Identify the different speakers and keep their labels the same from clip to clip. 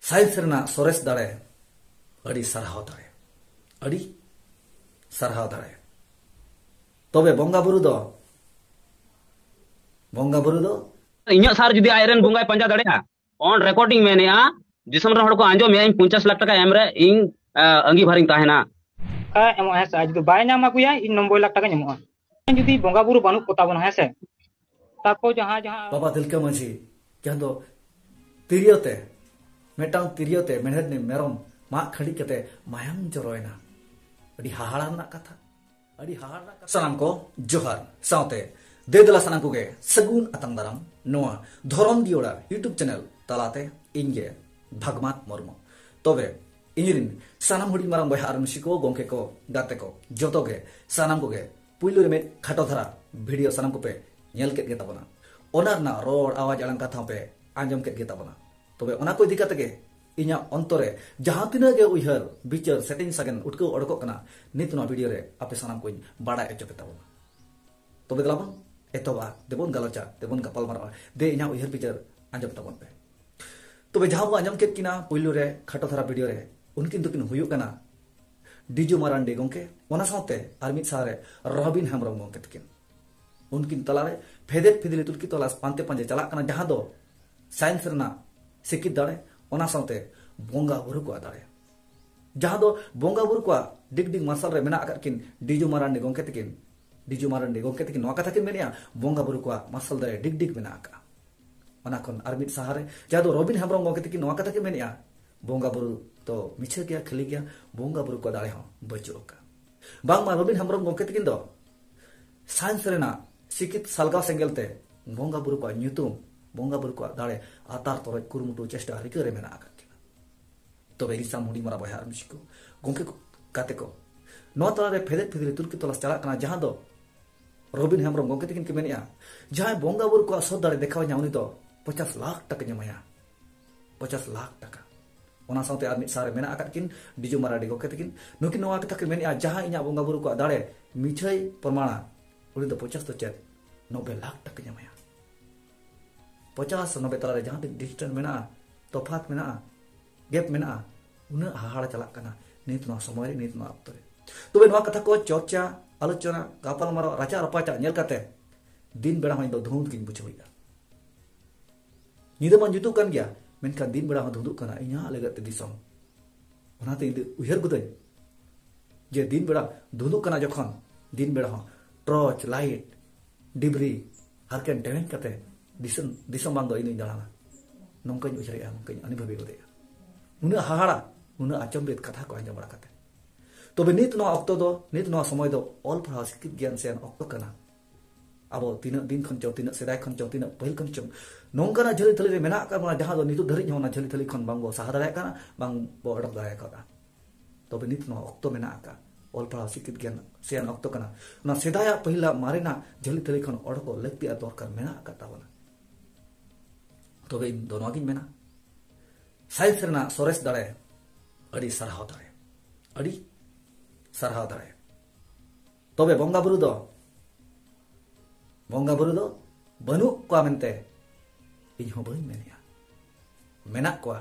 Speaker 1: Science Raina Soros दाड़े अड़ी सारहाव दाड़े अड़ी सारहाव दाड़े तबे बंगा बुरु दो
Speaker 2: इन्या सार जुदी आयरन बुंगाय पंजा दड़ेया ऑन रिकॉर्डिंग में नेया जिसम रे हड़ को आंजो में 50 लाख टका एमरे इन अंगी भरिंग ताहेना
Speaker 3: एमो है सा जुदी बाय नामा कुया इन 90 लाख टका नेमो जुदी बंगा बुरु बानु कोता बन है से ताको जहां जहां
Speaker 1: बाबा तिलका माझी जहां दो तिरियोते मेटांग तिरियोते मेहनत ने मेरम मा खड़ी कते मायम जरोयना अड़ी हाहाड़ा ना कथा अड़ी हाहाड़ा सलाम को जोहार साउते देदला सनाम को गे सगुन अतंग दाराम नोआ धरम दियोड़ा यूट्यूब चैनल तलाते इंगे भगमात मर्म तबे इंजिन सानाम हुडी माराम बय आरमसी को गोंके को गाते को जोतो गे सानाम को गे पुइलु रे में खाटो धरा वीडियो सानाम को पे नेल के ताबना ओनार ना रोड आवाज आलंग कथा पे आंजम के ताबना तबे ओना को दिक्कत गे इन्या अंतरे जहां तिना गे उहर बिचार सेटिंग सगन उठको अडको कना नितना वीडियो रे आपे सानाम को बाडा एचो के ताबना तबे गलाबन एतोबा देबन गलचा देबन कपाल मारा दे इन्या उहर बिचार आंजम ताबन पे तबे जहां को आंजम के किना पुइलु रे खाटो धरा वीडियो रे उनकिन तो किन हुयु कना डीजो मारांडे गोंके ओना साथे आर मिद सारे रॉबिन हेमरम गोंके तकिन उनकिन तलारे फेदे फिदले तुलकी तलास पांते पंजे चला कना जहां दो साइंस रना सिकित दाड़े ओना साथे बोंगा बुरु को दाड़े जहां दो बोंगा बुरु को डिग डिग मार्शल रे मेना अकिन डीजो मारांडे गोंके तकिन नो कथा किन मेनिया बोंगा बुरु को मार्शल दाड़े डिग डिग मेना का ओना खन आर मिद सहारे जहां दो रॉबिन हेमरम गोंके तकिन नो कथा किन मेनिया बोंगा बुरु तो मिछे गया खली गया बोंगा बुरु को दाड़े हो बचो का बांग मा रॉबिन हेमरम गोंके तकिन दो साइंस रेना सिकित सालगा सेंगेलते बोंगा बुरु को न्यूतुम बोंगा बुरु को दाड़े आतार तोरे कुरुमुटु चेष्टा रिके रे मेना आकिन तबे रिसा मुडी मरा बहार मिसिको गोंके को काते को नो तलारे फेदे फेदे तुलकी तलास चला कना जहां दो रॉबिन हेमरम गोंके तकिन के मेनिया जहां बोंगा बुरु को सो दाड़े देखाव nya उनी तो 50 लाख टका ᱧᱟᱢᱟᱭᱟ 50 लाख टका ओना साथे आर मिद सारे मेना आकिन डिजो माराडी गोंके तकिन नुकिन नोआ कथा के मेनिया जहां इnya बोंगा बुरु को दाड़े मिछै प्रमाणा उनी तो 50 तो चेत 90 लाख टका ᱧᱟᱢᱟᱭᱟ 50 90 तलारे जहां डिजिटल मेना तफात मेना गैप मेना उना हाहाड़ा चला कना नित नो समय नित नो अक्तरे तबे नोआ कथा को चर्चा आलोचना गापाल मारो राजा रपाचा नेल काते दिन बेड़ा हई दो धुंद किन बुझोइया निदा मन जुतु kan गया मेनखान दिन बेड़ा धुंदु कना इnya लगत दिसम ओनाते इंद उहर गुदै जे दिन बेड़ा धुंदु कना जखन दिन बेड़ा टॉर्च लाइट डिबरी हरकेन टेवेन कते दिसम बांग दो इन दाना नोंकन उछरेया नोंकन अनुभवी गोदे उना हाहाड़ा उना आचम्बित कथा को आंजम बड़ा कते तबे नित नो अक्तो दो नित नो समय दो ऑल फॉर सिकित ज्ञान से अक्तो कना अब तीन दिन खन चौ तीन सेदाय खन चौ तीन पहिल खन चौ नोंकना झली थली रे मेना का जहां दो नितु धरि होना झली थली खन बांग बो साहा दाया कना बांग बो अडक दाया का तबे नित नो अक्तो मेना का ऑल फॉर सिकित ज्ञान से अक्तो कना ना सेदाया पहिला मारेना झली थली खन अडको लगती दरकार मेना का तावना तबे इन दोनों गिन मेना साइंस रेना सोरेस दाड़े अड़ी सारहाव दाड़े तबे बोंगा बुरु दो बनु को मेनते इन हो बई मेनिया मेना को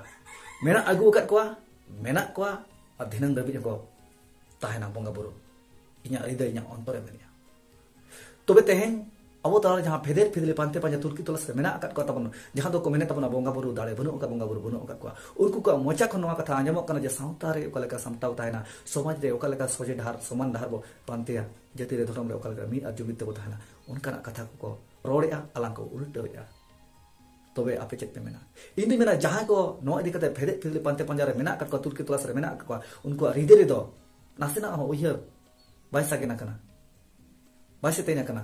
Speaker 1: मेना आगु कत को मेना को अधीनंग दबि को ताहेना बोंगा बुरु इnya ida inya ontore मेनिया तबे तेहेन अब ताला जहां फेदे फेदले पांते पांजा तुर्की तोलस मेना अकत को तबन जहां दो को मेने तबना बोंगा बुरु दाड़े बनु का बोंगा बुरु बनु का उनको का मोचा खन नोआ कथा आंजमो कना जे सावता रे ओका लेका समताव ताहेना समाज रे ओका लेका सोजे धार समान धार बो पांतेया जति रे धरम रे ओका लेका मी अजुमित को ताहेना उनका कथा को रोड़ेया अलांग को उल्टोया तबे आपे चेत पे मेना इन मेना जहां को नो इदी कते फेदे फेदले पांते पांजा रे मेना अकत को तुर्की तोलस रे मेना को उनको रिदे रे दो नासेना हो उहर बायसा केना कना बायसे तेना कना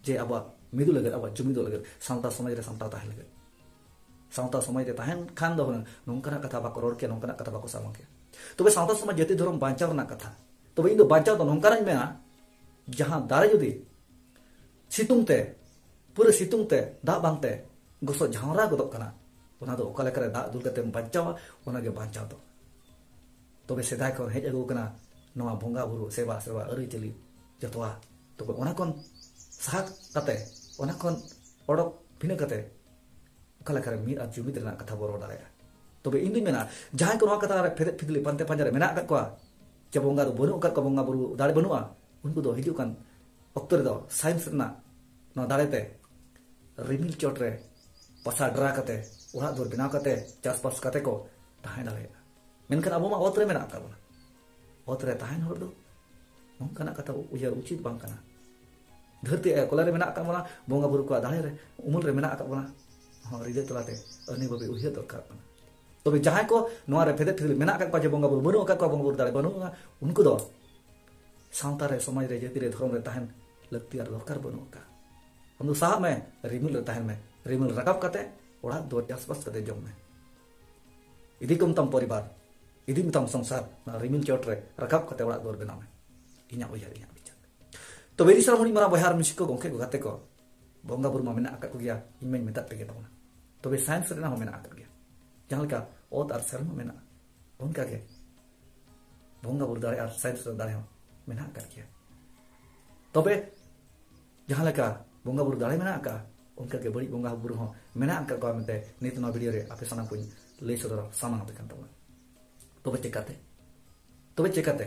Speaker 1: जे अब मिदु लगे अब जुमिदु लगे सावता समाज रे सावता ताहे लगे सावता समाज रे ताहेन खान दो नोंकना कथा बाको रोड के नोंकना कथा बाको सामो के तबे सावता समाज जति धर्म बांचाव ना कथा तबे इन दो बांचाव तो नोंकना मेना जहां दारे जुदी सितुंगते पूरे सितुंगते दा बांगते गोसो झावरा गदो कना ओना दो ओका लेकर दा दुल कते बांचाव ओना गे बांचाव दो तबे सेदाय को हेज अगु कना नोआ भोंगा बुरु सेवा अरि चली जतवा तबे ओना कोन साहक कते ओना कोन ओडक भिने कते ओका लेकर मी आ जुमिद रेना कथा बोरो दाया तबे इन दिन मेना जहां को नवा कथा रे फेदे फिदली पंते पंजरे मेना kat kwa चे बोंगा दो बनु kat ko बोंगा बुरु दाड़े बनुआ उनको दो हिजु kan okto re do science ना no दाड़े ते रिमिल चोट रे पसा ड्रा कते उड़ा दूर बिना कते चासपास कते को ताहे दाड़े मेनखान अबो मा ओत रे मेना का बोना ओत रे ताहे हर दो नोंकाना कथा उयर उचित बांग kana धरती कोला रे मेना का बोना बोंगा बुरु को दाड़े रे उमुल रे मेना का बोना हो रिदे तलाते अनि बबे उहिया दरकार kana तबे जहां को नोआ रे फेदे फिदली मेना का बोंगा बुरु बनु का बोंगा बुरु दाड़े बनु उनको दो सावता रे समाज रे जति रे धर्म रे ताहन लगती आर दरकार बनु का हम साह में रिमिल रे ताहन में रिमिल रकाब कते ओड़ा दो आसपास कते जम में इदी कम तम परिवार इदी तम संसार रिमिल चोट रे रकाब कते ओड़ा दो बेना में इना उयार इना बिचार तो बेरी सामनी मरा बहार मिसिको गोंखे को गाते को बोंगा बुरु मा मेना का को गया इमें मेता पे के तोना तबे साइंस रे ना मेना का गया जहां का ओत आर शर्म मेना उनका के बोंगा बुरु दारे आर साइंस दारे मेना कर गया तबे जहां लका बोंगा बुरु दारे मेना का उनका के बड़ी बोंगा बुरु हो मेना कर को मते नित नो वीडियो रे आपे सना कुन ले सदर सामान पे कंता तबे चेकाते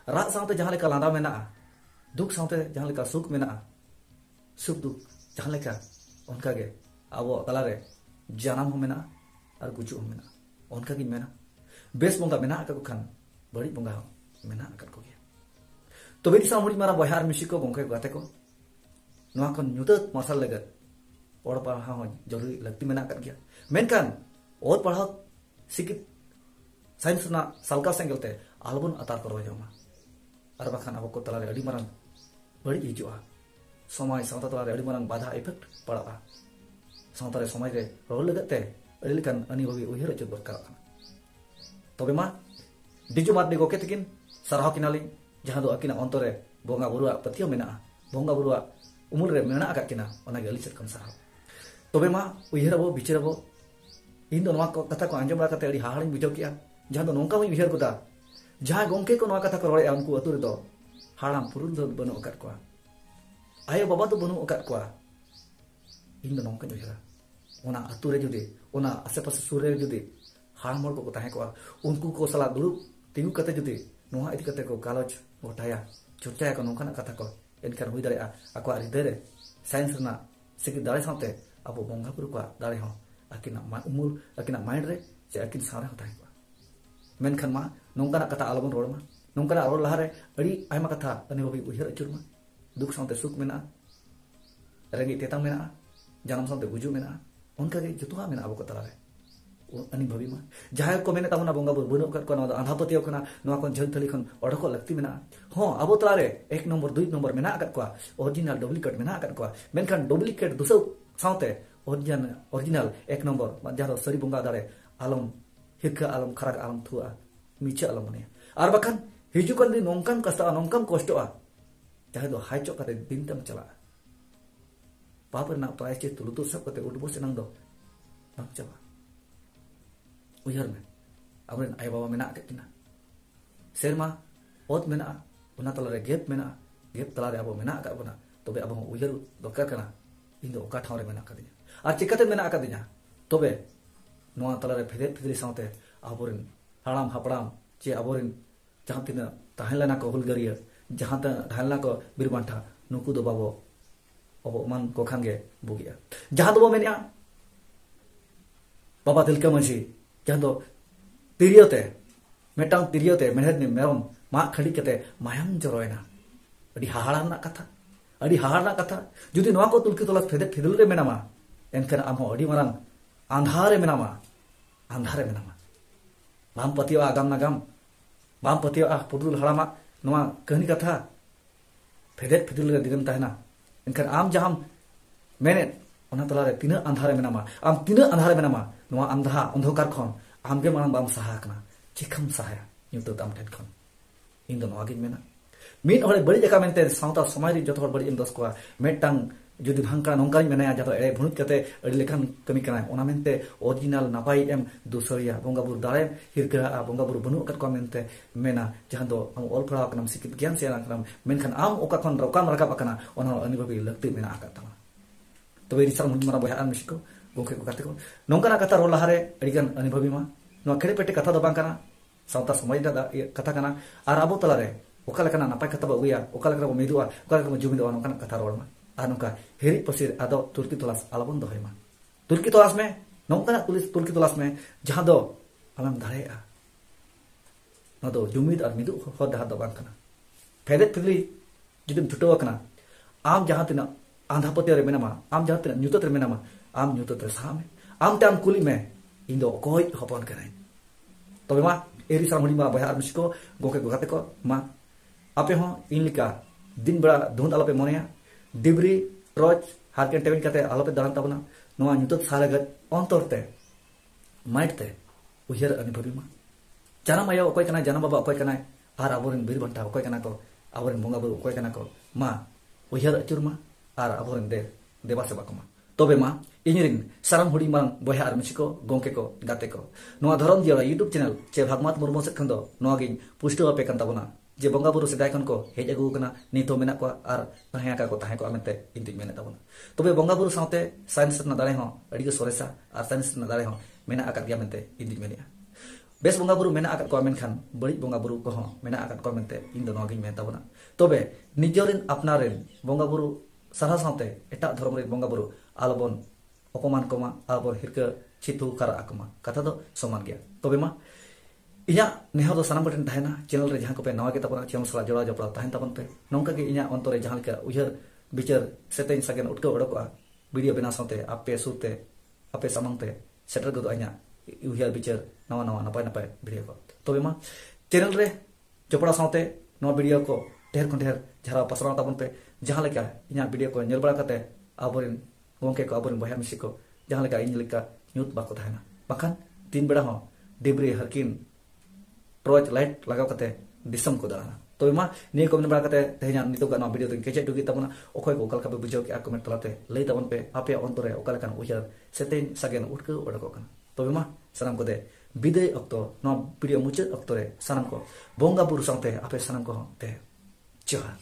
Speaker 1: रात सावते जहां लका लांदा मेना दुख सावते जहां लका सुख मेना सुख दुख जहां लका उनका के अब तला रे जानम हो मेना और गुजु हो मेना उनका की मेना बेस बोंगा मेना का खान बड़ी बोंगा हो मेना कर को गया तो बेरी सामड़ी मारा बहार मिसिको गोंखे गाते को नवा को न्यूत मसल लगत और पढ़ा हो जरूरी लगती मेना कर गया मेनकान और पढ़ा सिकित साइंस ना सालका सेंगलते आलबन अतार करो जामा और बाखान अब को तला रे अडी मारन बड़ी हिजुआ समाज सावता तला रे अडी मारन बाधा इफेक्ट पड़ा सावता रे समाज रे रोल लगते अडी लेकान अनि बबी उहिर च दरकार तबे मा डिजु मादनी गोके तकिन सरहा किनाली जहां दो अकिना अंतरे बोंगा बुरुआ पतियो मेना बोंगा बुरुआ उमुल रे मेना का किना ओना गे अलिचर कम सरहा तबे मा उहिरबो बिचरबो इन दो नवा कथा को अंजम बड़ा कते अडी हाहाड़ी बुझो किया जहां दो नोंका हुई उहिर कोदा जहां गोंके को नवा कथा को रोड़े उनको अतु रे दो हाड़ाम पुरुल दो बनो अकत को आयो बाबा तो बनो अकत को इन दो नोंका उहिरा ओना अतु रे जुदि ओना आसे पासे सुरे जुदि हाड़ाम मोड़ को ताहे को उनको को सला दुलु तिंगु कते जुदि नोहा इति कते को गालोच गोटाया चर्चा को नोंका कथा को एनखान हुई दाड़े आको हृदय रे साइंस ना सिकि दाड़े साथे अब बोंगा बुरु को दाड़े हो अकिना उमुल अकिना माइंड रे जे अकिन सारे होता है मेनखान मा नोंका कथा आलबन रोड मा नोंका रोड लहारे अड़ी आयमा कथा अने बबी उहिर अचुर मा दुख साथे सुख मेना रेंगी तेतां मेना जानम साथे गुजु मेना उनका के जतुआ मेना अब को तला रे अनि भबी मा जहां को मेने तमना बोंगा बुरु बनो को आधा पतियो कना नवा को झल थली खन अडको लगती मेना हो अब तला रे 1 नंबर 2 नंबर मेना अकत को ओरिजिनल डुप्लीकेट मेना अकत को मेनखान डुप्लीकेट दुसो साथे ओरिजिनल 1 नंबर जहां सरी बोंगा दारे आलम हिरका आलम खराक आलम थुआ मिचा आलम ने आर बखान हिजुकन दिन नोंकान कष्ट नोंकान कष्टआ जहां दो हाइचो कते दिन तम चला पाप ना प्रायश्चित तुलुतु सब कते उठबो सेनांग दो बांग चला उयर में अबरेन आय बाबा मेना किना सेरमा ओत मेना उना तला रे गेप मेना गेप तला रे अब मेना का बना तबे अब उयर दरकार कना इन दो का ठाव रे मेना कदिया आ चिकाते मेना कदिया तबे नोआ तला रे फेदे फिदली सावते अबरेन हाड़ाम हापड़ाम चे अबरेन जहां तिना ताहेलाना को हुलगरिया जहां ढालना को बिरबांठा नुकु दो बाबो अब मान को खांगे बुगिया जहां दो मेनिया बाबा तिलका मंजी जहां दो तिरियोते मेटांग तिरियोते मेहर ने मेरम मा खड़ी कते मायाम जरोयना अडी हाहाड़ाना कथा जुदी नोआ को तुलकी तोला फेदे फिदल रे मेनामा एनखान आम हो अडी मारांग आंधारे मेनामा बाम पतियो आगाम नागाम बाम पतियो आ पुदुल हाड़ामा नोआ कहनी कथा फेदे फिदल रे दिगम ताहेना एनखान आम जहां मेने ओना तला रे तिना आंधारे मेनामा आम तिना आंधारे मेनामा नोआ अंधा अंधकार खन आमगे मारांग बाम सहा कना चिखम सहाया न्यूतो दाम ठेन खन इन दो नोआ गिन मेना मीन हरे बड़ी जका मेनते सावता समाज रे जतो बड़ी एम दस को मेटांग जुदी भांका नोंका मेना जतो एड़े भुनुत कते अड़ी लेखान कमी कना ओना मेनते ओरिजिनल नापाई एम दुसरिया बोंगा बुरु दारे हिरका बोंगा बुरु बनु कत को मेनते मेना जहां दो हम ऑल पढ़ा कनम सिकित ज्ञान से कनम मेनखान आम ओका खन रकाम रकाब कना ओना अनि बबी लगती मेना आका तमा तबे रिसर मुन मरा बहा मिसिको गोखे को गाते को नौकाना कथा रोल लहारे अड़ीगान अनुभवी मा नोआ खेड़े पेटे कथा दो बांग काना सावता समाज दा कथा काना आर आबो तलारे ओका लेकाना नापाय कथा बो उया ओका लेकाना बो मिदुआ ओका लेकाना बो जुमिदुआ नौकाना कथा रोल मा आर नौका हेरी पसिर आदो तुर्की तलास आलाबन दोहय मा तुर्की तलास में नौकाना तुर्की तलास में जहां दो आमेम दाड़ेया नो दो जुमिद आर मिदु हर डाहर दो बांग काना फेदे फिली जुदिम छुटो कना आम जहां तिना आंधापति रे मेनामा आम जहां तिना न्यूतत रे मेनामा आम न्यूतत रे सामे आम ताम कुली में इन दो कोई हपन कनाय तबे मा एरी सामणी मा बहार मिसको गोके गोगाते को मा आपे हो इन लिका दिन बड़ा धुंद आलोपे मोनेया डिबरी ट्रॉच हारकेन टेबिन कते आलोपे दान ताबना नोआ न्यूतत सालेगत अंतरते माइटते उहियर अनुभवी मा जानम आयो अकोय कनाय जानम बाबा अकोय कनाय आर आबोरिन बीर बंटा अकोय कना को आबोरिन बोंगा बुरु अकोय कना को मा उहियर अचुर मा आर आबोरिन देवा सेवा को मा तबे मा इनिरिन साराम हुडी मांग बहा आर मिसिको गोंके को गाते को नोआ धरम दिया यूट्यूब चैनल चे भागमात मुर्मु से खंदो नोआ गिन पुष्टो आपे कान ताबना जे बोंगा बुरु सेदाय खन को हेज अगु कना नितो मेना को आर तहाया का को ताहे को आमेते इंति मेना ताबना तबे बोंगा बुरु साथे साइंस ना दारे हो अडी सोरेसा आर साइंस ना दारे हो मेना आका दिया मेनते इंति मेनिया बेस बोंगा बुरु मेना आका को आमेन खान बड़ी बोंगा बुरु को हो मेना आका को मेनते इन दो नोआ गिन मेन ताबना तबे निजोरिन अपनारेन बोंगा बुरु सारा साथे एटा धर्म रे बोंगा बुरु आलबन अपमान कोमा आबो हिरके चितु करा आकमा कथा दो समान गया तबे मा इया नेहा दो सनाम बटन थायना चैनल रे जहां को पे नवा के तपना चैनल सला जोड़ा जपड़ा थायन तपन पे नोंका के इया अंतरे जहां के उहर बिचार सेतेन सगेन उठको ओडको वीडियो बना सते आपे सुते आपे समंगते सेटर गदो आइना उहर बिचार नवा नवा नपाय नपाय वीडियो को तबे मा चैनल रे जपड़ा साथे नवा वीडियो को ढेर खन ढेर जरा पसरा तपन पे जहां लेका इया वीडियो को नेल बड़ा कते आबोरिन गोंके को आबोरिन बहा मिसी को जहां लेका इन लेका न्यूत बाको थायना बाखान तीन बेड़ा हो डिबरी हरकिन टॉर्च लाइट लगाव कते दिसम को दाना तो मा ने को बड़ा कते तेहना नितो का ना वीडियो तो केचे दुगी तबना ओखय को कल का बुझो के कमेंट तलाते लई तबन पे आपे अंतरे ओकल कान उहर सेतेन सगेन उठको ओडको कान तो मा सनाम को दे विदय अक्तो ना वीडियो मुचे अक्तरे सनाम को बोंगा बुरु संते आपे सनाम को ते जोहार।